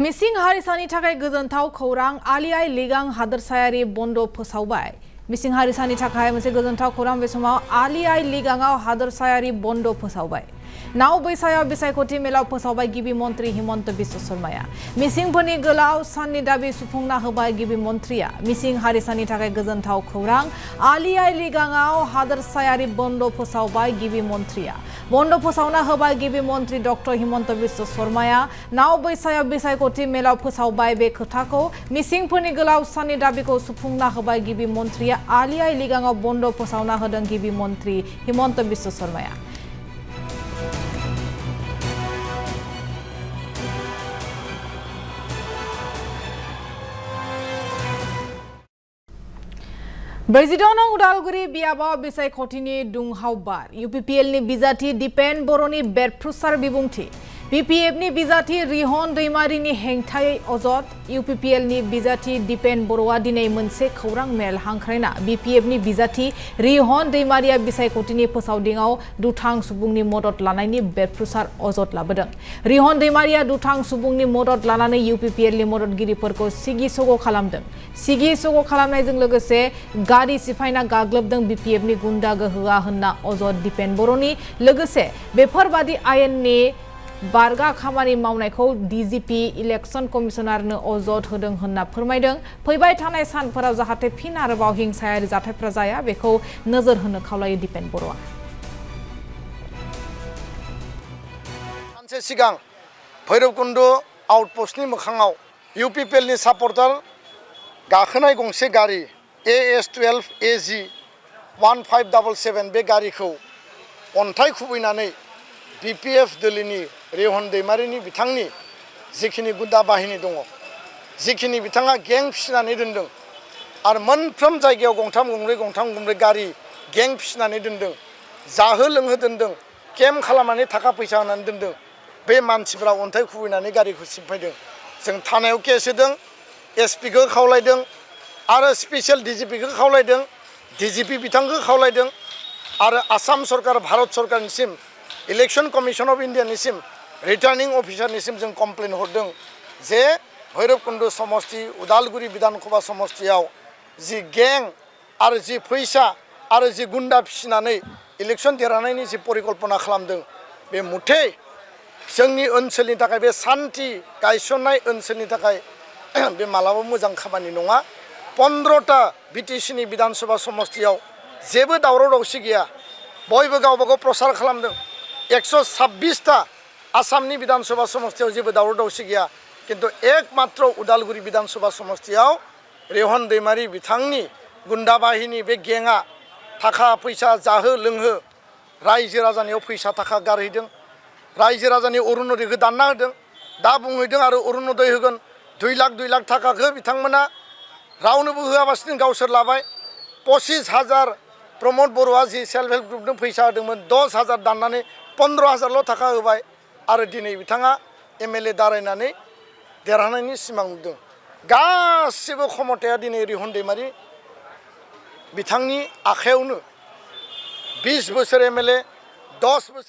मिसिं हारिसानि थाखाय गोजोनथाव खौरां आलिआइ लिगां हादोरसायारि बन्द फोसावबाय। मिसिं हारिसानि थाखाय मोनसे गोजोनथाव खौरां बे समाव आलिआइ लिगाङाव हादोरसायारि बन्द फोसावबाय। नाव बैसायाव बिसायख'थि मेलाव फोसावबाय गिबि मन्त्रि हिमन्त बिश्व शर्माया। मिसिंफोरनि गोलाव साननि दाबि सुफुंना होबाय गिबि मन्त्रिया। मिसिं हारिसानि थाखाय गोजोनथाव खौरां आलिआइ लिगाङाव हादोरसायारि बन्द फोसावबाय गिबि मन्त्रिया। बन्द फोसावना होबाय गिबि मन्त्रि डक्टर हिमन्त बिश्व शर्माया। नाव बैसायाव बिसायख'थि मेलाव फोसावबाय बे खोथाखौ। मिसिंफोरनि गोलाव साननि दाबिखौ सुफुंना होबाय गिबि मन्त्रिया। आलिआइ लिगाङाव बन्द फोसावना होदों गिबि मन्त्रि हिमन्त बिश्व शर्माया। ब्रैजिद'नं उदालगुरि बियाबाव बिसायख'थिनि दुंहाव बार। UPPLनि बिजाथि बपफन बर'नि बेरफ्रुसार बिबुंथि। BPFनि बिजाथि रिहन दैमारिनि हेंथायै अजद। UPPLनि बिजाथि बपफन बर'आ दिनै मोनसे खौरां मेल हांख्रायना BPFनि बिजाथि रिहन दैमारिया बिसायख'थिनि फोसावदिङाव दुथां सुबुंनि मदद लानायनि बेरफ्रुसार अजद लाबोदों। रिहन दैमारिया दुथां सुबुंनि मदद लानानै UPPLनि मददगिरिफोरखौ सिगि सग' खालामदों। सिगि सग' खालामनायजों लोगोसे गारि सिफायना गाग्लोबदों BPFनि गुन्डा गोहोआ होनना अजद बपफन बर'नि। लोगोसे बेफोरबादि आयेननि बारगा खामानि मावनायखौ DGP इलेक्शन कमिशनारनो अजद होदों होनना फोरमायदों। फैबाय थानाय सानफोराव जाहाथे फिन आरोबाव हिंसायारि जाथायफोरा जाया बेखौ नोजोर होनो खावलायो बपफन बर'आ। सानसे सिगां भैरबकुन्द आउटपोस्टनि मोखाङाव UPPLनि सापर्टार गाखोनाय गंसे गारि AS12 AG 1577 बे गारिखौ अन्थाइ खुबैनानै BPF दोलोनि रिहन दैमारिनि बिथांनि जिखिनि गुन्डा बाहिनी दङ, जिखिनि बिथाङा गें फिसिनानै दोनदों आरो मोनफ्रोम जायगायाव गंथाम गंब्रै गारि गें फिसिनानै दोनदों, जाहो लोंहो दोनदों, केम्प खालामनानै थाखा फैसा होनानै दोनदों, बे मानसिफ्रा अन्थाइ खुबैनानै गारिखौ सिफायदों। जों थानायाव केस होदों, SP खौ खावलायदों आरो स्पेसियेल DGP खौ खावलायदों, DGP बिथांखौ खावलायदों आरो आसाम सरकार भारत सरकारनिसिम इलेक्शन कमिशन अफ इन्डियानिसिम रिटार्निं अफिसारनिसिम जों कमप्लेन हरदों जे भैरबकुन्द समस्ति उदालगुरि विधानसभा समस्तियाव जि गें आरो जि फैसा आरो जि गुन्डा फिसिनानै इलेक्शन देरहानायनि जि परिकल्पना खालामदों बे मुथे जोंनि ओनसोलनि थाखाय बे सान्थि गायसननाय ओनसोलनि थाखाय बे मालाबा मोजां खामानि नङा। 15टा BTCनि विधानसभा समस्तियाव जेबो दावराव दावसि गैया, बयबो गावबा गाव प्रसार खालामदों। 126टा आसामनि विधानसभा समस्तियाव जेबो दावराव दावसि गैया, किन्तु एकमात्र उदालगुरि विधानसभा समस्तियाव रिहन दैमारि बिथांनि गुन्डा बाहिनी बे गेंआ थाखा फैसा जाहो लोंहो रायजो राजानियाव फैसा थाखा गारहैदों, रायजो राजानि अरुनदयखौ दानना होदों, दा बुंहैदों आरो अरुनदय होगोन 2 लाख थाखाखौ बिथांमोना रावनोबो होआबासिनो गावसोर लाबाय। 25,000 प्रमद बर'आ जि सेल्फ हेल्प ग्रुपनो फैसा होदोंमोन 10,000 दाननानै 15,000ल' थाखा होबाय आरो दिनै बिथाङा MLA दारायनानै देरहानायनि सिमां नुदों। गासिबो क्षमताया दिनै रिहन दैमारि बिथांनि आखायावनो। 20 बोसोर MLA, 10 बोसोर